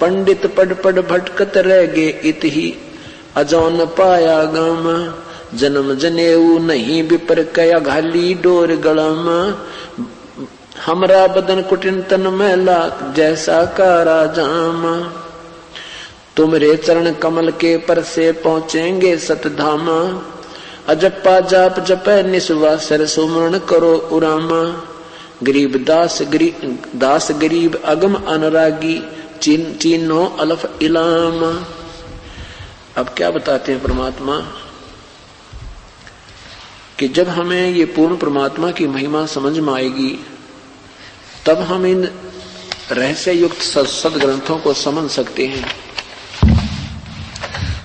पंडित पढ़ पढ़ भटकत रह गे इत ही, अजौन पाया गाम, जन्म जनेऊ नहीं विपर कया घाली डोर गलम, हमरा बदन कुटिन तन मैला जैसा कारा जाम, तुमरे चरण कमल के पर से पहुंचेंगे सतधाम, अजप्पा जाप जपै निस्वा सर सुमरण करो उराम, गरीब दास गरीब अगम अनुरागी चीनो अलफ इलाम। अब क्या बताते हैं परमात्मा कि जब हमें ये पूर्ण परमात्मा की महिमा समझ में आएगी तब हम इन रहस्य युक्त सदग्रंथों को समझ सकते हैं,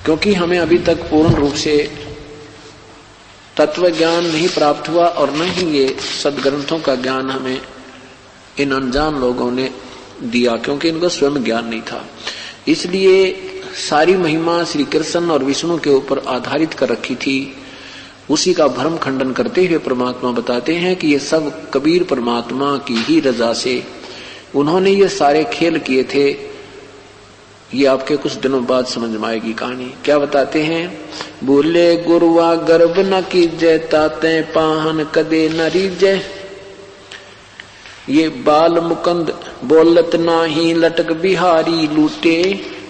क्योंकि हमें अभी तक पूर्ण रूप से तत्व ज्ञान नहीं प्राप्त हुआ और न ही ये सदग्रंथों का ज्ञान हमें इन अनजान लोगों ने दिया, क्योंकि इनको स्वयं ज्ञान नहीं था। इसलिए सारी महिमा श्री कृष्ण और विष्णु के ऊपर आधारित कर रखी थी। उसी का भ्रम खंडन करते हुए परमात्मा बताते हैं कि ये सब कबीर परमात्मा की ही रजा से उन्होंने ये सारे खेल किए थे। ये आपके कुछ दिनों बाद समझ में आएगी कहानी। क्या बताते हैं? बोले गुरुआ गर्भ न कीजय ताते पाहन कदे न रीजय, ये बाल मुकंद बोलत नाही लटक बिहारी लूटे,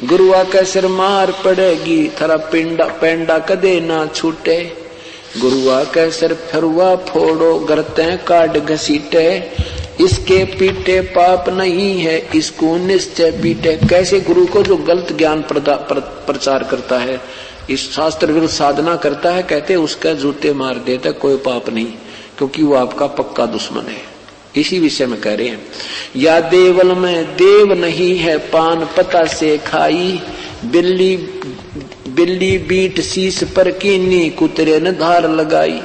गुरुआ का सिर मार पड़ेगी थरा पेंडा कदे ना छूटे, गुरुआ का सिर फरुआ फोड़ो गरते काट घसीटे, इसके पीटे पाप नहीं है इसको निश्चय पीटे। कैसे गुरु को जो गलत ज्ञान प्रचार करता है, इस शास्त्र विरुद्ध साधना करता है, कहते उसका जूते मार देता, कोई पाप नहीं, क्योंकि वो आपका पक्का दुश्मन है। इसी विषय में कह रहे हैं, या देवल में देव नहीं है पान पता से खाई, बिल्ली बीट शीश पर कीनी कुतरे ने धार लगाई।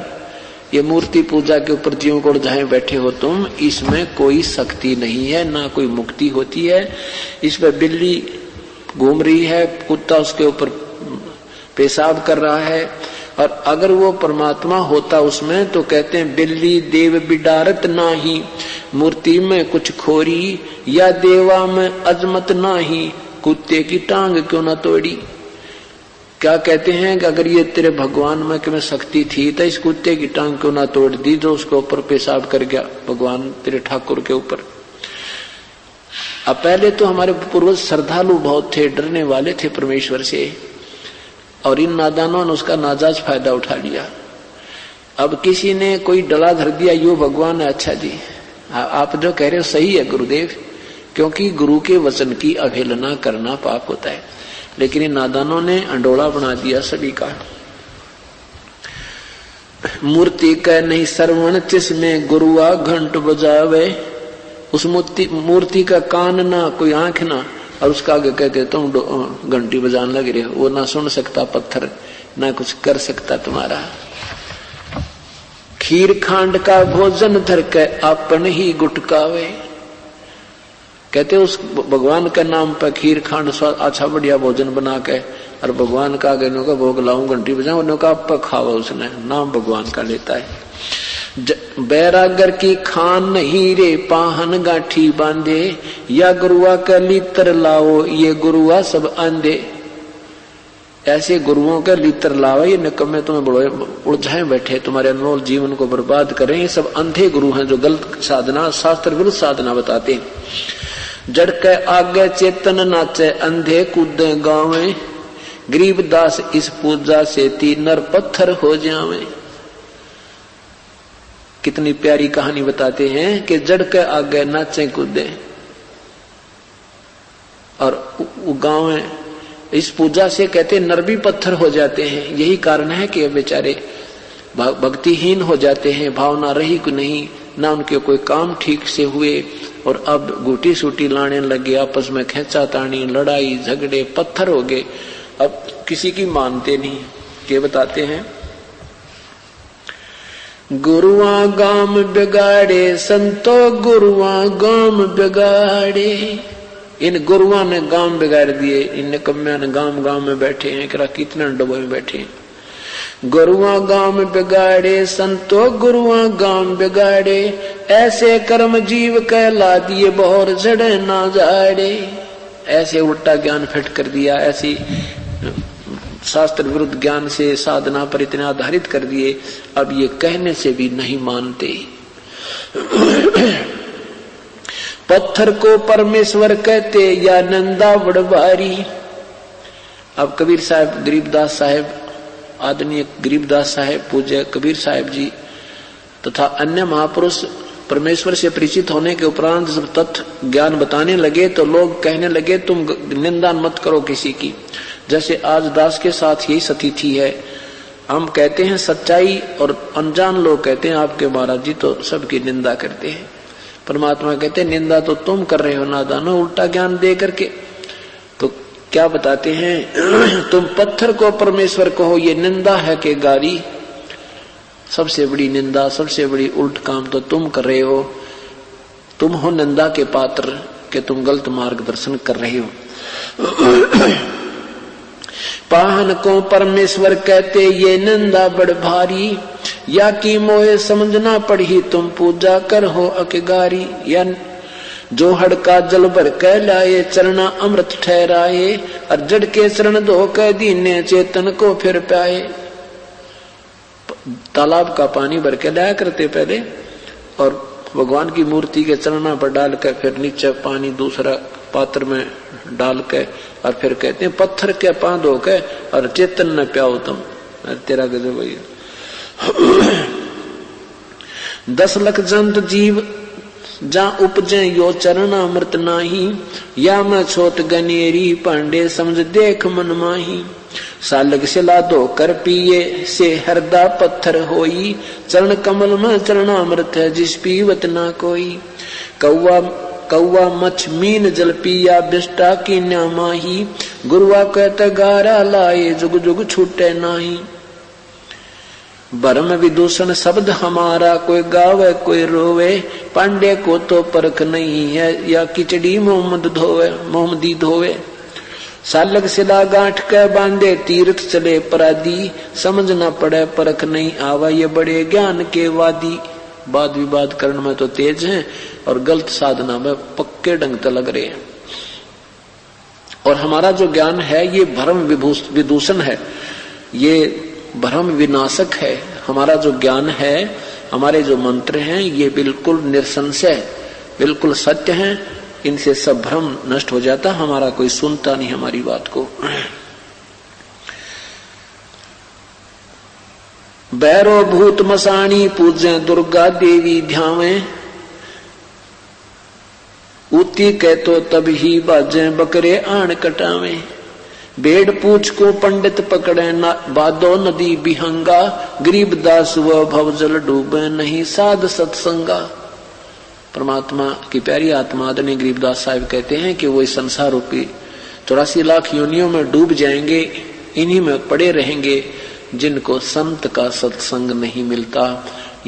ये मूर्ति पूजा के ऊपर जीव को जहां बैठे हो तुम, इसमें कोई शक्ति नहीं है, ना कोई मुक्ति होती है। इस पर बिल्ली घूम रही है, कुत्ता उसके ऊपर पेशाब कर रहा है, और अगर वो परमात्मा होता उसमें तो कहते हैं बिल्ली देव बिडारत नाही, मूर्ति में कुछ खोरी, या देवा में अजमत नाही, कुत्ते की टांग क्यों ना तोड़ी। क्या कहते हैं कि अगर ये तेरे भगवान में कि शक्ति थी तो इस कुत्ते की टांग क्यों ना तोड़ दी जो उसके ऊपर पेशाब कर गया भगवान तेरे ठाकुर के ऊपर। अब पहले तो हमारे पूर्वज श्रद्धालु बहुत थे, डरने वाले थे परमेश्वर से, और इन नादानों ने उसका नाजायज फायदा उठा लिया। अब किसी ने कोई डला धर दिया, यो भगवान है, अच्छा जी आप जो कह रहे हो सही है गुरुदेव, क्योंकि गुरु के वचन की अवहेलना करना पाप होता है। लेकिन इन नादानों ने अंडोला बना दिया सभी का। मूर्ति कह नहीं श्रवण जिसमें गुरुआ घंट बजावे, उस मूर्ति का कान ना कोई आंख ना, और उसका आगे कहते तुम घंटी बजाने लग रहे हो, वो ना सुन सकता पत्थर, ना कुछ कर सकता तुम्हारा। खीर खांड का भोजन धर के अपन ही गुटकावे, कहते उस भगवान के नाम पर खीर खांड अच्छा बढ़िया भोजन बना के और भगवान का आगे का भोग लाऊं घंटी बजाऊं का आप खावा, उसने नाम भगवान का लेता है। बैरागर की खान नहीं रे पाहन गांठी बांधे, या गुरुआ का लीतर लाओ ये गुरुआ सब आंधे। ऐसे गुरुओं का लीतर लाओ, ये निकम्मे तुम्हें बड़े उलझाए बैठे, तुम्हारे अनमोल जीवन को बर्बाद करें। ये सब अंधे गुरु हैं जो गलत साधना शास्त्र विरुद्ध साधना बताते हैं। जड़ के आगे चेतन नाचे अंधे कूदे गावे, गरीबदास इस पूजा से तीन नर पत्थर हो जावे। कितनी प्यारी कहानी बताते हैं कि जड़ के आगे नाचे कूदे और गांव में इस पूजा से कहते नर भी पत्थर हो जाते हैं। यही कारण है कि बेचारे भक्तिहीन हो जाते हैं, भावना रही को नहीं, ना उनके कोई काम ठीक से हुए, और अब गुटी सूटी लाने लगे, आपस में खेचा तानी लड़ाई झगड़े पत्थर हो गए, अब किसी की मानते नहीं। के बताते हैं गुरुआ गाम बिगाड़े संतो गुरुआ गाम बिगाड़े। इन गुरुआ ने गांव बिगाड़ दिए, इन निकम्मिया ने गांव में बैठे हैं, कितने डबों में बैठे हैं। गुरुआ गांव बिगाड़े संतो गुरुआ गांव बिगाड़े, ऐसे कर्म जीव कहला दिए बहुर जड़े ना जाड़े। ऐसे उल्टा ज्ञान फिट कर दिया, ऐसी शास्त्र विरुद्ध ज्ञान से साधना पर इतने आधारित कर दिए, अब ये कहने से भी नहीं मानते। पत्थर को परमेश्वर कहते या नंदा बड़बारी। अब कबीर साहब, गरीबदास साहब, आदरणीय गरीबदास साहब, पूज्य कबीर साहब जी तथा अन्य महापुरुष परमेश्वर से परिचित होने के उपरांत जब तत्व ज्ञान बताने लगे तो लोग कहने लगे तुम निंदा मत करो किसी की। जैसे आज दास के साथ यही स्थिति है, हम कहते हैं सच्चाई और अनजान लोग कहते हैं आपके महाराज जी तो सबकी निंदा करते हैं। परमात्मा कहते हैं निंदा तो तुम कर रहे हो नादानो, उल्टा ज्ञान दे करके। तो क्या बताते हैं, तुम पत्थर को परमेश्वर कहो ये निंदा है कि गारी। सबसे बड़ी निंदा, सबसे बड़ी उल्ट काम तो तुम कर रहे हो। तुम हो निंदा के पात्र कि तुम गलत मार्गदर्शन कर रहे हो। पाहन को परमेश्वर कहते ये निंदा बड़ भारी, या की मोहे समझना पड़ी तुम पूजा कर हो अकगारी। या जो हड़का जल भर कह लाए चरना अमृत ठहराए, और जड़ के चरण धो कह दीने चेतन को फिर पाए। तालाब का पानी भर के लाया करते पहले, और भगवान की मूर्ति के चरणों पर डाल कर फिर नीचे पानी दूसरा पात्र में डाल के, और फिर कहते हैं पत्थर के पांव धो के और चेतन न प्याओ तुम। तेरा गजब भैया। 10 लाख जंत जीव जा उपजे यो चरण अमृत नाही, या मैं छोट गनेरी पांडे समझ देख मन माही। सालक सिला धो कर पिए से हरदा पत्थर होई, चरण कमल में चरणामृत है जिस पीवत ना कोई। कौवा मछ मीन जल पिया बिष्टा की न्यामाही, गुरुआ कहत गारा लाए जुग जुग छूटे नाही। भरम विदूषण शब्द हमारा कोई गावे कोई रोवे, पांडे को तो परख नहीं है या खिचड़ी मोहम्मदी धोवे। सालक सिला गांठ के बांधे तीर्थ चले परादी, समझ न पड़े परख नहीं आवा ये बड़े ज्ञान के वादी। वाद विवाद करने में तो तेज हैं और गलत साधना में पक्के ढंग से लग रहे हैं। और हमारा जो ज्ञान है ये भ्रम विदूषण है, ये भ्रम विनाशक है। हमारा जो ज्ञान है, हमारे जो मंत्र हैं ये बिल्कुल निसंशय, बिल्कुल सत्य हैं। इनसे सब भ्रम नष्ट हो जाता, हमारा कोई सुनता नहीं हमारी बात को। बैरो भूत मसाणी पूजे दुर्गा देवी ध्यावे, उती कह तो तब ही बाजे बकरे आण कटावे। बेड़ पूछ को पंडित पकड़े बादो नदी बिहंगा, गरीबदास व भवजल डूबे नहीं साध सत्संगा। परमात्मा की प्यारी आत्मा आदरणीय गरीबदास साहिब कहते हैं कि वो इस संसार रूपी 84 लाख योनियों में डूब जाएंगे, इन्हीं में पड़े रहेंगे जिनको संत का सत्संग नहीं मिलता।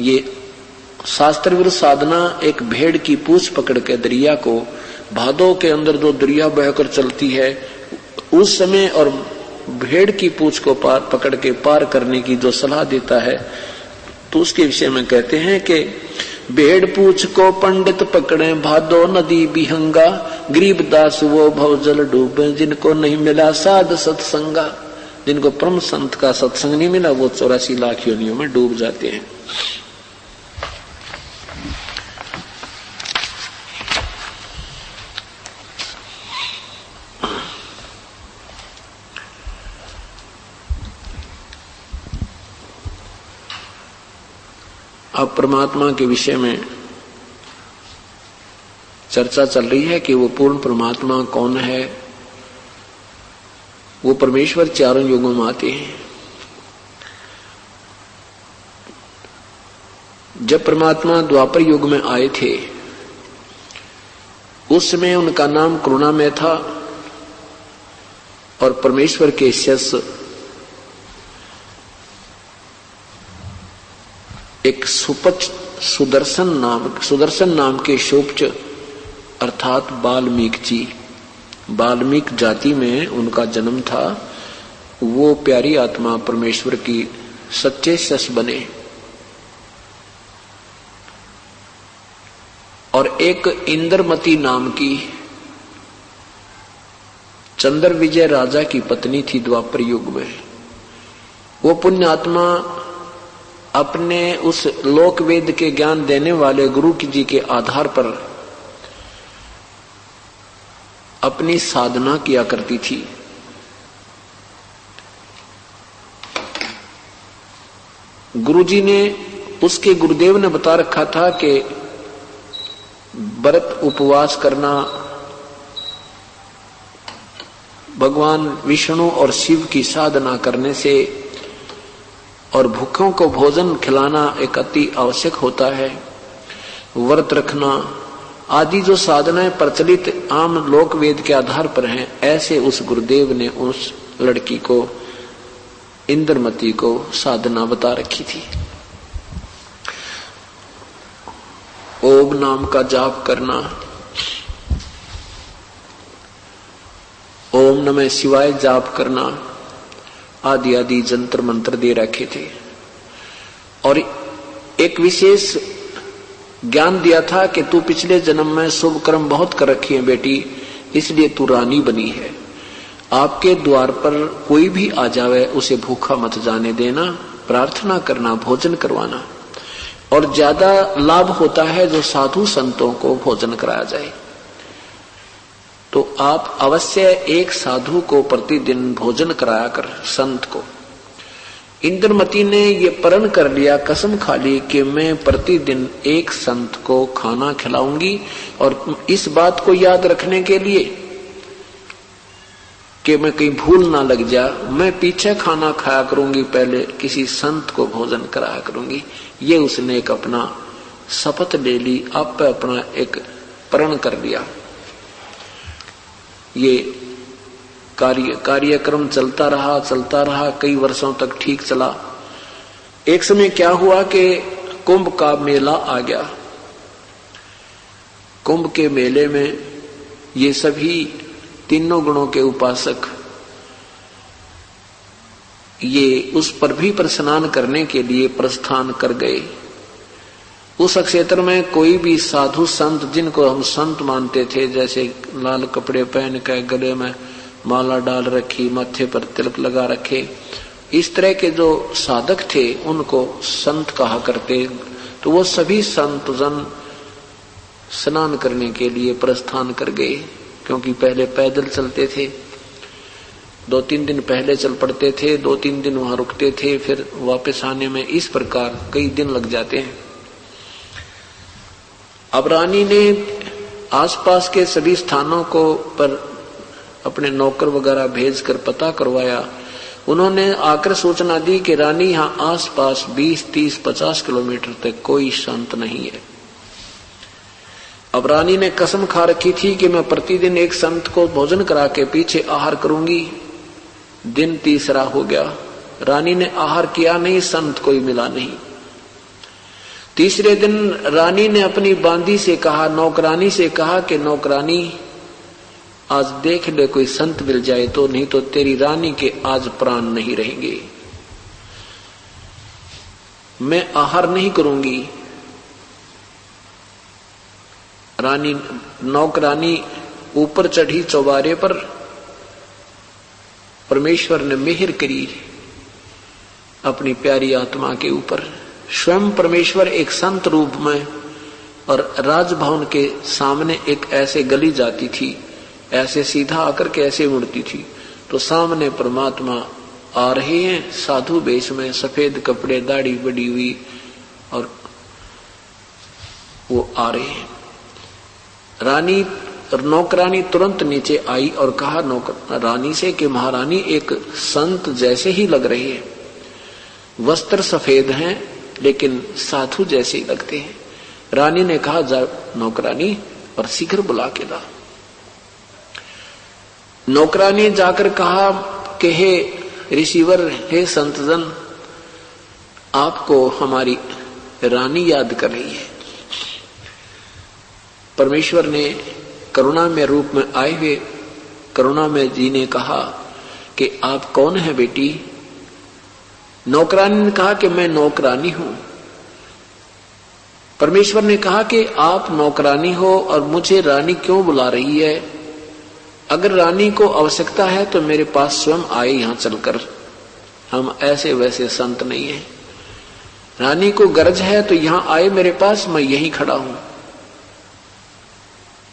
ये शास्त्र विरुद्ध साधना एक भेड़ की पूंछ पकड़ के दरिया को, भादों के अंदर जो दरिया बहकर चलती है उस समय, और भेड़ की पूंछ को पकड़ के पार करने की जो सलाह देता है, तो उसके विषय में कहते हैं कि भेड़ पूछ को पंडित पकड़े भादो नदी बिहंगा, गरीबदास वो भवजल डूबे जिनको नहीं मिला साध सत्संगा। जिनको परम संत का सत्संग नहीं मिला वो 84 लाख योनियों में डूब जाते हैं। अब परमात्मा के विषय में चर्चा चल रही है कि वो पूर्ण परमात्मा कौन है। वो परमेश्वर चारों युगों में आते हैं। जब परमात्मा द्वापर युग में आए थे उस समय उनका नाम करुणामय था, और परमेश्वर के शिष्य एक सुदर्शन नाम के शोपच अर्थात वाल्मीकि जी, वाल्मीकि जाति में उनका जन्म था। वो प्यारी आत्मा परमेश्वर की सच्चे शिष्य बने, और एक इंद्रमती नाम की चंद्र विजय राजा की पत्नी थी द्वापर युग में। वो पुण्य आत्मा अपने उस लोक वेद के ज्ञान देने वाले गुरु जी के आधार पर अपनी साधना किया करती थी। गुरुजी ने, उसके गुरुदेव ने बता रखा था कि व्रत उपवास करना, भगवान विष्णु और शिव की साधना करने से और भूखों को भोजन खिलाना एक अति आवश्यक होता है। व्रत रखना आदि जो साधनाएं प्रचलित आम लोक वेद के आधार पर हैं, ऐसे उस गुरुदेव ने उस लड़की को, इंद्रमती को साधना बता रखी थी। ओम नाम का जाप करना, ओम नमः शिवाय जाप करना आदि आदि जंतर मंत्र दे रखे थे। और एक विशेष ज्ञान दिया था कि तू पिछले जन्म में शुभ कर्म बहुत कर रखी है बेटी, इसलिए तू रानी बनी है। आपके द्वार पर कोई भी आ जावे उसे भूखा मत जाने देना, प्रार्थना करना, भोजन करवाना। और ज्यादा लाभ होता है जो साधु संतों को भोजन कराया जाए। तो आप अवश्य एक साधु को प्रतिदिन भोजन कराया कर, संत को। इंद्रमती ने ये प्रण कर लिया, कसम खा ली कि मैं प्रतिदिन एक संत को खाना खिलाऊंगी। और इस बात को याद रखने के लिए कि मैं कहीं भूल ना लग जा, मैं पीछे खाना खाया करूंगी, पहले किसी संत को भोजन कराया करूंगी। ये उसने एक अपना शपथ ले ली, आप अपना एक प्रण कर लिया। ये कार्यक्रम चलता रहा कई वर्षों तक ठीक चला। एक समय क्या हुआ कि कुंभ का मेला आ गया। कुंभ के मेले में ये सभी तीनों गुणों के उपासक ये उस पर भी स्नान करने के लिए प्रस्थान कर गए। उस क्षेत्र में कोई भी साधु संत, जिनको हम संत मानते थे, जैसे लाल कपड़े पहन कर गले में माला डाल रखी, माथे पर तिलक लगा रखे, इस तरह के जो साधक थे उनको संत कहा करते। तो वो सभी संत जन स्नान करने के लिए प्रस्थान कर गए, क्योंकि पहले पैदल चलते थे, 2-3 दिन पहले चल पड़ते थे, 2-3 दिन वहां रुकते थे, फिर वापस आने में इस प्रकार कई दिन लग जाते हैं। अब रानी ने आसपास के सभी स्थानों को पर अपने नौकर वगैरह भेजकर पता करवाया। उन्होंने आकर सूचना दी कि रानी यहाँ आसपास 20, 30, 50 किलोमीटर तक कोई संत नहीं है। अब रानी ने कसम खा रखी थी कि मैं प्रतिदिन एक संत को भोजन करा के पीछे आहार करूंगी। दिन तीसरा हो गया, रानी ने आहार किया नहीं, संत कोई मिला नहीं। तीसरे दिन रानी ने अपनी बांदी से कहा, नौकरानी से कहा कि नौकरानी आज देख ले कोई संत मिल जाए तो, नहीं तो तेरी रानी के आज प्राण नहीं रहेंगे। मैं आहार नहीं करूंगी। रानी नौकरानी ऊपर चढ़ी चौबारे पर। परमेश्वर ने मेहर करी अपनी प्यारी आत्मा के ऊपर। स्वयं परमेश्वर एक संत रूप में और राजभवन के सामने एक ऐसे गली जाती थी, ऐसे सीधा आकर के ऐसे मुड़ती थी, तो सामने परमात्मा आ रहे हैं साधु वेश में, सफेद कपड़े, दाढ़ी बड़ी हुई, और वो आ रहे हैं। रानी नौकरानी तुरंत नीचे आई और कहा रानी से कि महारानी एक संत जैसे ही लग रहे हैं, वस्त्र सफेद हैं लेकिन साधु जैसे ही लगते हैं। रानी ने कहा जा नौकरानी और शीघ्र बुला के ला। नौकरानी जाकर कहा कि हे ऋषिवर, हे संतजन, आपको हमारी रानी याद कर रही है। परमेश्वर ने करुणा में रूप में आए हुए करुणा में जी ने कहा कि आप कौन है बेटी? नौकरानी ने कहा कि मैं नौकरानी हूं। परमेश्वर ने कहा कि आप नौकरानी हो और मुझे रानी क्यों बुला रही है? अगर रानी को आवश्यकता है तो मेरे पास स्वयं आए यहां चलकर, हम ऐसे वैसे संत नहीं है। रानी को गरज है तो यहां आए मेरे पास, मैं यहीं खड़ा हूं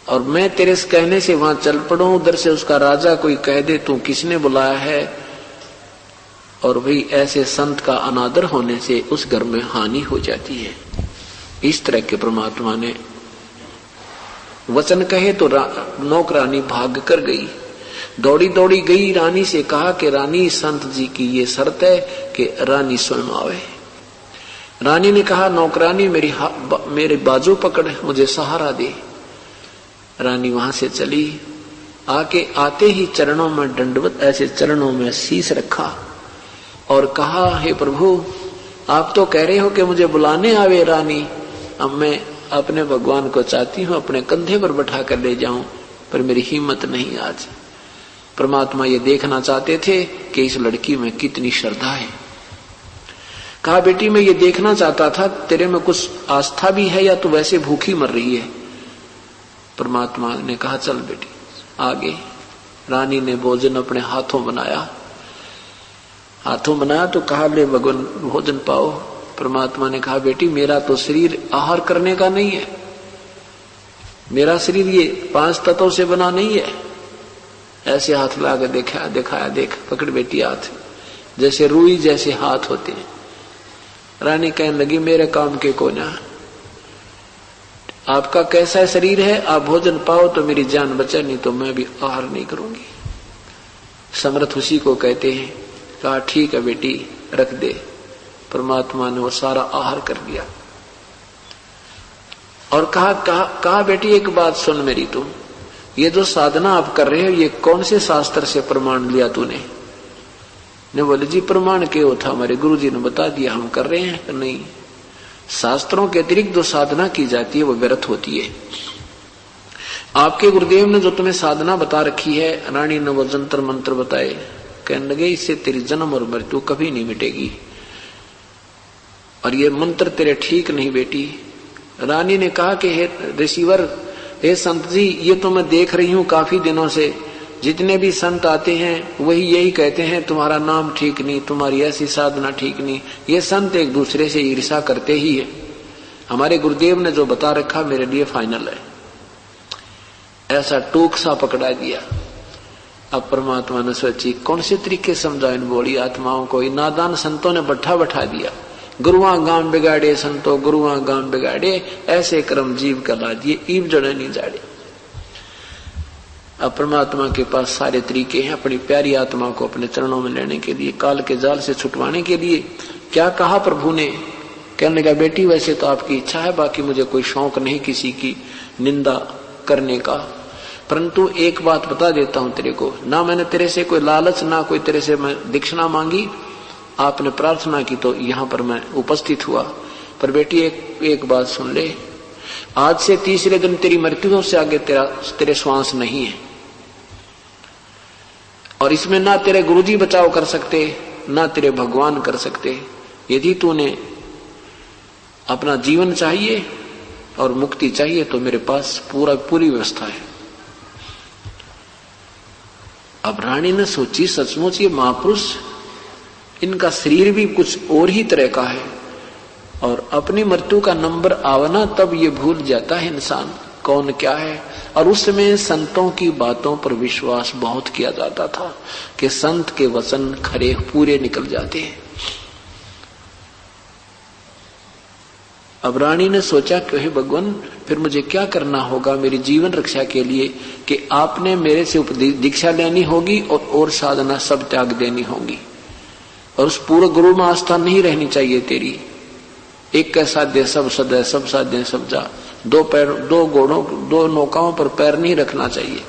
और मैं तेरे कहने से वहां चल पड़ूं। उधर से उसका राजा कोई कह दे तू किसने बुलाया है, और भाई ऐसे संत का अनादर होने से उस घर में हानि हो जाती है। इस तरह के परमात्मा ने वचन कहे तो नौकरानी भाग कर गई, दौड़ी दौड़ी गई, रानी से कहा कि रानी संत जी की ये शर्त है कि रानी स्वयं आवे। रानी ने कहा नौकरानी मेरे बाजू पकड़, मुझे सहारा दे। रानी वहां से चली, आके आते ही चरणों में दंडवत, ऐसे चरणों में शीश रखा और कहा हे प्रभु, आप तो कह रहे हो कि मुझे बुलाने आवे रानी, अब मैं अपने भगवान को चाहती हूं अपने कंधे पर बैठा कर ले जाऊं, पर मेरी हिम्मत नहीं आज। परमात्मा ये देखना चाहते थे कि इस लड़की में कितनी श्रद्धा है। कहा बेटी मैं ये देखना चाहता था तेरे में कुछ आस्था भी है या तू वैसे भूखी मर रही है। परमात्मा ने कहा चल बेटी आगे। रानी ने भोजन अपने हाथों बनाया, तो कहा ले भगवान भोजन पाओ। परमात्मा ने कहा बेटी मेरा तो शरीर आहार करने का नहीं है, मेरा शरीर ये 5 तत्वों से बना नहीं है। ऐसे हाथ लाकर दिखाया, देख पकड़ बेटी हाथ, जैसे रुई जैसे हाथ होते हैं। रानी कहने लगी मेरे काम के कोना, आपका कैसा शरीर है, आप भोजन पाओ तो मेरी जान बचे, नहीं तो मैं भी आहार नहीं करूंगी। समर्थ उसी को कहते हैं। कहा ठीक है बेटी रख दे। परमात्मा ने वो सारा आहार कर दिया और कहा बेटी एक बात सुन मेरी, तुम ये जो साधना आप कर रहे हो ये कौन से शास्त्र से प्रमाण लिया तूने? ने बोले जी प्रमाण क्यों था, हमारे गुरु जी ने बता दिया हम कर रहे हैं। नहीं, शास्त्रों के अतिरिक्त जो साधना की जाती है वो व्यर्थ होती है। आपके गुरुदेव ने जो तुम्हें साधना बता रखी है, रानी ने वो जंतर मंत्र बताए, कहने लगे इससे तेरी जन्म और मृत्यु कभी नहीं मिटेगी और ये मंत्र तेरे ठीक नहीं बेटी। रानी ने कहा कि हे रिसीवर, हे संत जी, ये तो मैं देख रही हूं काफी दिनों से, जितने भी संत आते हैं वही यही कहते हैं तुम्हारा नाम ठीक नहीं, तुम्हारी ऐसी साधना ठीक नहीं। ये संत एक दूसरे से ईर्ष्या करते ही है, हमारे गुरुदेव ने जो बता रखा मेरे लिए फाइनल है। ऐसा टूक सा पकड़ा दिया। अब परमात्मा ने सोची कौन से तरीके समझाए इन बोली आत्माओं को। नादान संतों ने बैठा दिया, गुरुआ गांव बिगाड़े संतो गुरुआ गांव बिगाड़े, ऐसे कर्म जीव कला दिए ईव जड़े नहीं जाड़े। अब परमात्मा के पास सारे तरीके हैं अपनी प्यारी आत्मा को अपने चरणों में लेने के लिए, काल के जाल से छुटवाने के लिए। क्या कहा प्रभु ने? कहने लगा बेटी वैसे तो आपकी इच्छा है, बाकी मुझे कोई शौक नहीं किसी की निंदा करने का, परंतु एक बात बता देता हूं तेरे को, ना मैंने तेरे से कोई लालच, ना कोई तेरे से मैं दीक्षिणा मांगी, आपने प्रार्थना की तो यहां पर मैं उपस्थित हुआ। पर बेटी एक बात सुन ले, आज से तीसरे दिन तेरी मृत्यु से आगे तेरे श्वास नहीं है, और इसमें ना तेरे गुरुजी बचाव कर सकते ना तेरे भगवान कर सकते। यदि तूने अपना जीवन चाहिए और मुक्ति चाहिए तो मेरे पास पूरी व्यवस्था है। अब रानी ने सोची सचमुच ये महापुरुष, इनका शरीर भी कुछ और ही तरह का है, और अपनी मृत्यु का नंबर आवना तब ये भूल जाता है इंसान कौन क्या है। और उस समय संतों की बातों पर विश्वास बहुत किया जाता था कि संत के वचन खरे पूरे निकल जाते हैं। अब रानी ने सोचा कि हे भगवान फिर मुझे क्या करना होगा मेरी जीवन रक्षा के लिए, कि आपने मेरे से दीक्षा लेनी होगी और साधना सब त्याग देनी होगी, और उस पूरे गुरु में आस्था नहीं रहनी चाहिए तेरी। एक का साध्य सब सदै, सब साध्य सब जा, दो पैर दो घोड़ों दो नौकाओं पर पैर नहीं रखना चाहिए।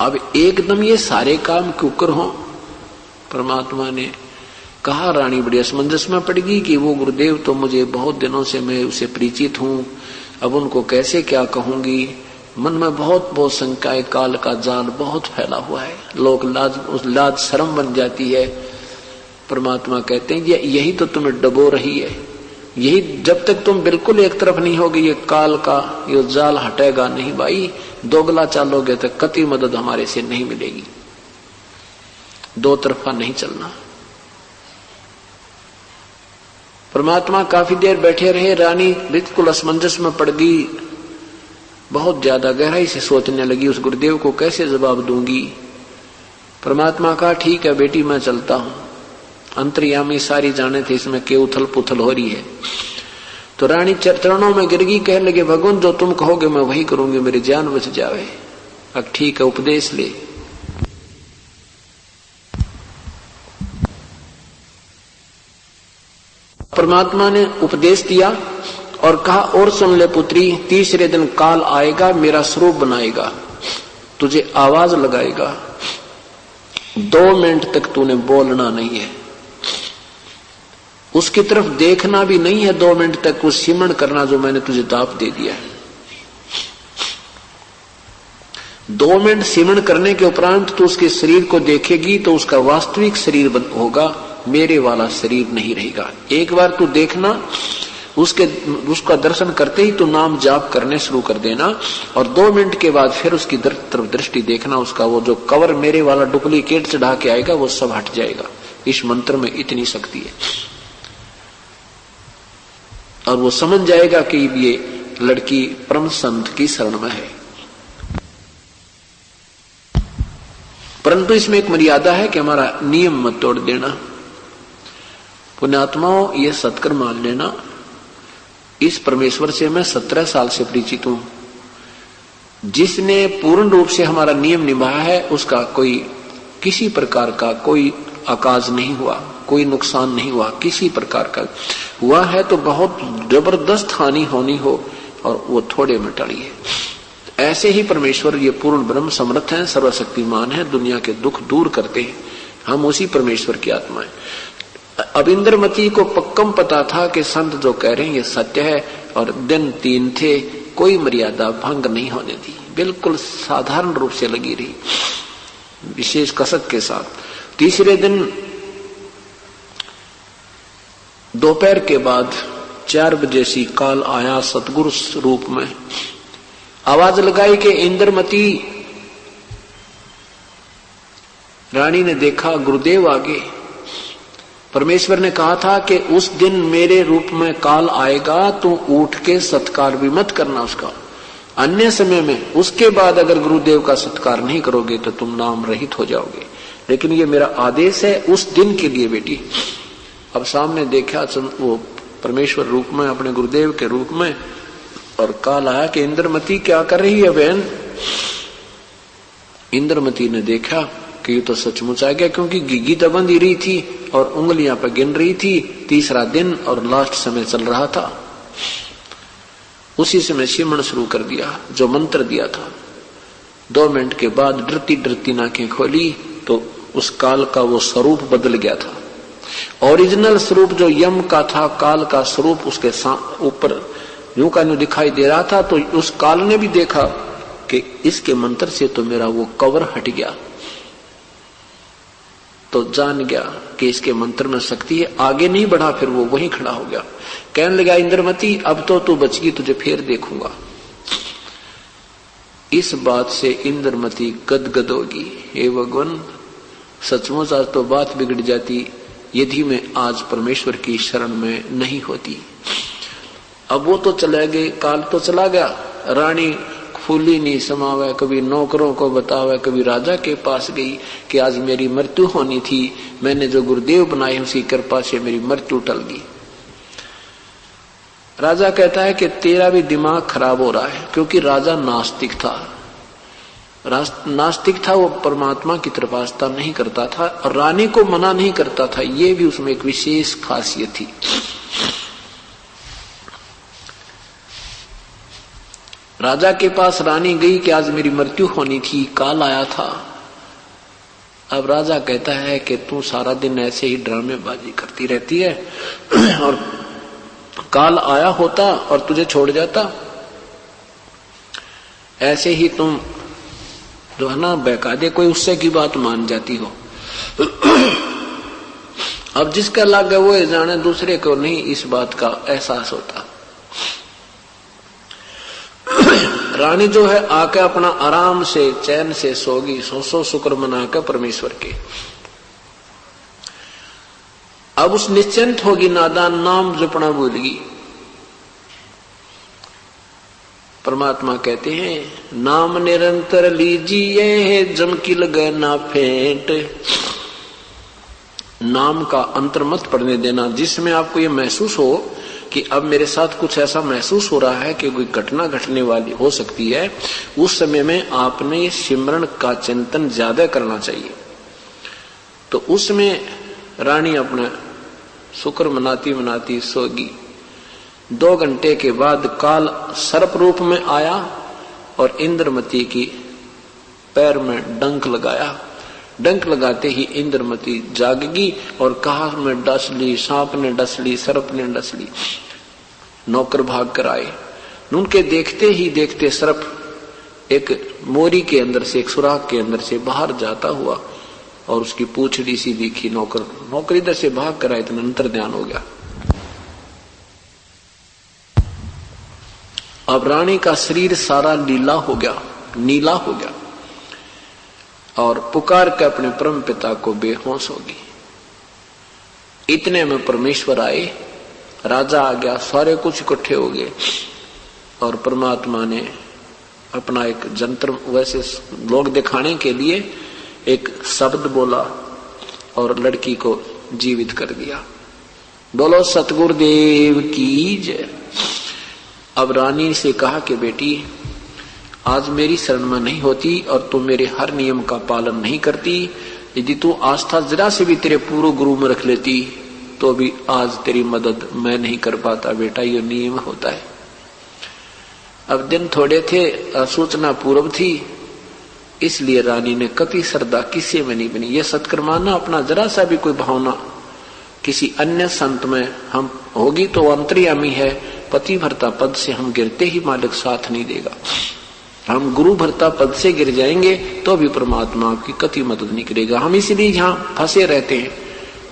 अब एकदम ये सारे काम क्यों कर हो? परमात्मा ने कहा रानी बड़ी असमंजस में पड़ गई कि वो गुरुदेव तो मुझे बहुत दिनों से मैं उसे परिचित हूं, अब उनको कैसे क्या कहूंगी। मन में बहुत शंकाएं, काल का जाल बहुत फैला हुआ है, लोग लाज शर्म बन जाती है। परमात्मा कहते हैं यही तो तुम्हें डबो रही है, यही जब तक तुम बिल्कुल एक तरफ नहीं होगी ये काल का ये जाल हटेगा नहीं भाई। दोगला चालोगे तो कति मदद हमारे से नहीं मिलेगी। दो तरफा नहीं चलना। परमात्मा काफी देर बैठे रहे। रानी बिल्कुल असमंजस में पड़ गई, बहुत ज्यादा गहराई से सोचने लगी, उस गुरुदेव को कैसे जवाब दूंगी। परमात्मा कहा, ठीक है बेटी, मैं चलता हूं। अंतर्यामी सारी जाने थे इसमें के उथल पुथल हो रही है। तो रानी चरणों में गिर गई, कहने लगे, भगवान जो तुम कहोगे मैं वही करूंगी, मेरी जान बच जावे। अब ठीक है, उपदेश ले। परमात्मा ने उपदेश दिया और कहा, और सुन ले पुत्री, तीसरे दिन काल आएगा, मेरा स्वरूप बनाएगा, तुझे आवाज लगाएगा, 2 मिनट तक तूने बोलना नहीं है, उसकी तरफ देखना भी नहीं है 2 मिनट तक, वो सिमरण करना जो मैंने तुझे दाप दे दिया है। 2 मिनट सिमरण करने के उपरांत तू उसके शरीर को देखेगी तो उसका वास्तविक शरीर होगा, मेरे वाला शरीर नहीं रहेगा। एक बार तू देखना, उसका दर्शन करते ही तू नाम जाप करने शुरू कर देना, और 2 मिनट के बाद फिर उसकी तरफ दृष्टि देखना, उसका वो जो कवर मेरे वाला डुप्लीकेट चढ़ा के आएगा वो सब हट जाएगा। इस मंत्र में इतनी शक्ति है। और वो समझ जाएगा कि ये लड़की परम संत की शरण में है। परंतु इसमें एक मर्यादा है कि हमारा नियम मत तोड़ देना। पुण्यात्माओं, ये सत्कर मान लेना, इस परमेश्वर से मैं 17 साल से परिचित हूं। जिसने पूर्ण रूप से हमारा नियम निभाया है उसका कोई किसी प्रकार का कोई आकाज नहीं हुआ, कोई नुकसान नहीं हुआ, किसी प्रकार का हुआ है तो बहुत जबरदस्त हानि होनी हो और वो थोड़े में टली है। ऐसे ही परमेश्वर ये पूर्ण ब्रह्म समर्थ है, सर्वशक्तिमान है, दुनिया के दुख दूर करते हैं। हम उसी परमेश्वर की आत्माएं। अब इंद्रमती को पक्कम पता था कि संत जो कह रहे हैं ये सत्य है, और दिन 3 थे, कोई मर्यादा भंग नहीं होने दी, बिल्कुल साधारण रूप से लगी रही, विशेष कसक के साथ। तीसरे दिन दोपहर के बाद 4 बजे सी काल आया सतगुरु रूप में, आवाज लगाई कि इंद्रमती। रानी ने देखा गुरुदेव आगे। परमेश्वर ने कहा था कि उस दिन मेरे रूप में काल आएगा, तू उठ के सत्कार भी मत करना उसका, अन्य समय में। उसके बाद अगर गुरुदेव का सत्कार नहीं करोगे तो तुम नाम रहित हो जाओगे, लेकिन ये मेरा आदेश है उस दिन के लिए बेटी। अब सामने देखा वो परमेश्वर रूप में, अपने गुरुदेव के रूप में, और काल आया कि इंद्रमती क्या कर रही है बहन। इंद्रमती ने देखा कि ये तो सचमुच आ गया, क्योंकि गिगी दबंध रही थी और उंगलियां पर गिन रही थी। तीसरा दिन और लास्ट समय चल रहा था। उसी समय सिमरण शुरू कर दिया जो मंत्र दिया था। 2 मिनट के बाद डरती डरती नाकें खोली तो उस काल का वो स्वरूप बदल गया था। ओरिजिनल स्वरूप जो यम का था, काल का स्वरूप उसके ऊपर यूं का यूं दिखाई दे रहा था। तो उस काल ने भी देखा कि इसके मंत्र से तो मेरा वो कवर हट गया, तो जान गया कि इसके मंत्र में शक्ति है। आगे नहीं बढ़ा, फिर वो वहीं खड़ा हो गया। कहने लगा, इंद्रमती अब तो तू बच गई, तुझे फिर देखूंगा। इस बात से इंद्रमती गदगद होगी, हे भगवान सचमुच आज तो बात बिगड़ जाती यदि मैं आज परमेश्वर की शरण में नहीं होती। अब वो तो चले गए, काल तो चला गया। रानी फूली नहीं समावे, कभी नौकरों को बतावे, कभी राजा के पास गई कि आज मेरी मृत्यु होनी थी, मैंने जो गुरुदेव बनाए उसकी कृपा से मेरी मृत्यु टल गई। राजा कहता है कि तेरा भी दिमाग खराब हो रहा है, क्योंकि राजा नास्तिक था। नास्तिक था, वो परमात्मा की तरफ आस्था नहीं करता था और रानी को मना नहीं करता था। ये भी उसमें एक विशेष खासियत थी। राजा के पास रानी गई कि आज मेरी मृत्यु होनी थी, काल आया था। अब राजा कहता है कि तू सारा दिन ऐसे ही ड्रामेबाजी करती रहती है और काल आया होता और तुझे छोड़ जाता। ऐसे ही तुम जो है ना बेकायदे कोई उससे की बात मान जाती हो। अब जिसका लग गया वो जाने, दूसरे को नहीं इस बात का एहसास होता। रानी जो है आके अपना आराम से चैन से सोगी, सौ शुक्र मनाकर परमेश्वर के। अब उस निश्चिंत होगी, नादान नाम जपना भूलगी। परमात्मा कहते हैं नाम निरंतर लीजिए जम की लगे ना फेंट। नाम का अंतर मत पड़ने देना, जिसमें आपको ये महसूस हो कि अब मेरे साथ कुछ ऐसा महसूस हो रहा है कि कोई घटना घटने वाली हो सकती है, उस समय में आपने सिमरन का चिंतन ज्यादा करना चाहिए। तो उसमें रानी अपना शुक्र मनाती मनाती सोगी। 2 घंटे के बाद काल सर्प रूप में आया और इंद्रमती की पैर में डंक लगाया। डंक लगाते ही इंद्रमती जागगी और कहा मैं डस ली, सांप ने डस ली, सर्प ने डस ली। नौकर भाग कर आए। उनके देखते ही देखते सर्प एक मोरी के अंदर से, एक सुराख के अंदर से बाहर जाता हुआ और उसकी पूंछड़ी सी दिखी। नौकर इधर से भाग कर आए, इतना अंतर ध्यान हो गया। अब रानी का शरीर सारा नीला हो गया और पुकार के अपने परम पिता को बेहोश होगी। इतने में परमेश्वर आए, राजा आ गया, सारे कुछ इकट्ठे हो गए और परमात्मा ने अपना एक जंत्र वैसे लोग दिखाने के लिए एक शब्द बोला और लड़की को जीवित कर दिया। बोलो सतगुरुदेव की जय। अब रानी से कहा कि बेटी आज मेरी शरण में नहीं होती और तू मेरे हर नियम का पालन नहीं करती, यदि तू आस्था जरा से भी तेरे पूर्व गुरु में रख लेती तो भी आज तेरी मदद मैं नहीं कर पाता। बेटा ये नियम होता है। अब दिन थोड़े थे, सूचना पूर्व थी, इसलिए रानी ने कभी श्रद्धा किसी में नहीं बनी। यह सत्कर्माना अपना जरा सा भी कोई भावना किसी अन्य संत में हम होगी तो अंतर्यामी है। पति भर्ता पद से हम गिरते ही मालिक साथ नहीं देगा। हम गुरु भर्ता पद से गिर जाएंगे तो भी परमात्मा की कति मदद नहीं करेगा। हम इसलिए यहाँ फंसे रहते हैं,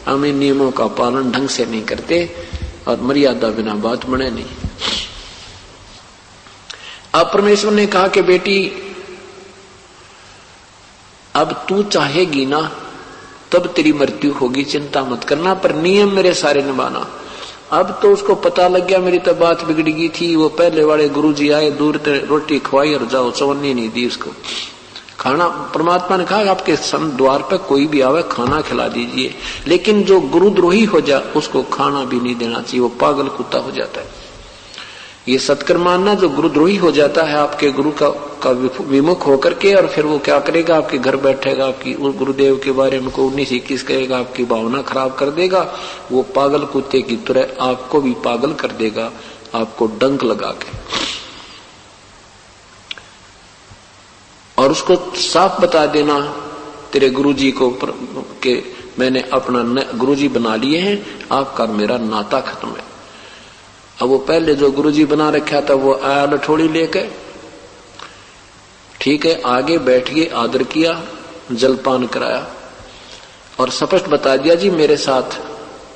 हम इन नियमों का पालन ढंग से नहीं करते और मर्यादा बिना बात बने नहीं। अब परमेश्वर ने कहा कि बेटी अब तू चाहेगी ना तब तेरी मृत्यु होगी, चिंता मत करना, पर नियम मेरे सारे निभाना। अब तो उसको पता लग गया मेरी तो बात बिगड़ गई थी। वो पहले वाले गुरुजी आए, दूर रोटी खवाई और जाओ, चवन्नी नहीं दी उसको खाना। परमात्मा ने कहा आपके द्वार पर कोई भी आवे खाना खिला दीजिए, लेकिन जो गुरुद्रोही हो जाए उसको खाना भी नहीं देना चाहिए, वो पागल कुत्ता हो जाता है। ये सत्कर्माना जो गुरुद्रोही हो जाता है आपके गुरु का विमुख होकर के, और फिर वो क्या करेगा, आपके घर बैठेगा, आपकी गुरुदेव के बारे में को 19-21 कहेगा, आपकी भावना खराब कर देगा। वो पागल कुत्ते की तरह आपको भी पागल कर देगा, आपको डंक लगा के। और उसको साफ बता देना तेरे गुरुजी को कि मैंने अपना गुरुजी बना लिए हैं, आपका मेरा नाता खत्म है। अब वो पहले जो गुरुजी बना रखा था वो आया लठोड़ी लेके, ठीक है, आगे बैठ गए, आदर किया, जलपान कराया और स्पष्ट बता दिया जी मेरे साथ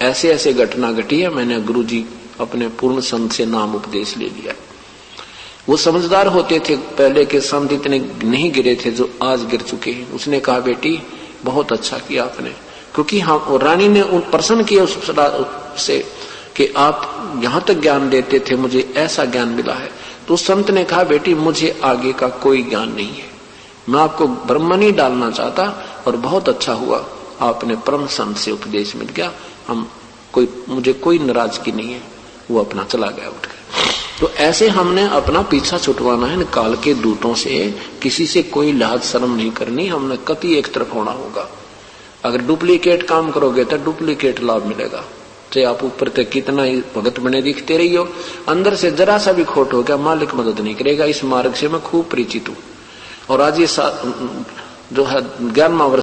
ऐसे ऐसे घटना घटी है, मैंने गुरुजी अपने पूर्ण संत से नाम उपदेश ले लिया। वो समझदार होते थे, पहले के संत इतने नहीं गिरे थे जो आज गिर चुके हैं। उसने कहा बेटी बहुत अच्छा किया आपने, क्योंकि हम रानी ने उन प्रसन्न किया उससे कि आप यहां तक ज्ञान देते थे, मुझे ऐसा ज्ञान मिला है। तो संत ने कहा बेटी मुझे आगे का कोई ज्ञान नहीं है, मैं आपको ब्रह्म नहीं डालना चाहता, और बहुत अच्छा हुआ आपने परम संत से उपदेश मिल गया, मुझे कोई नाराजगी नहीं है। वो अपना चला गया उठ कर। तो ऐसे हमने अपना पीछा छुटवाना है काल के दूतों से, किसी से कोई लाज शर्म नहीं करनी, हमने कति एक तरफ होना होगा। अगर डुप्लीकेट काम करोगे तो डुप्लीकेट लाभ मिलेगा, चाहे आप ऊपर तक कितना ही भगत बने दिखते रही हो, अंदर से जरा सा भी खोट हो गया मालिक मदद नहीं करेगा। इस मार्ग से मैं खूब परिचित हूं। और आज ये जो है 11वां वर्ष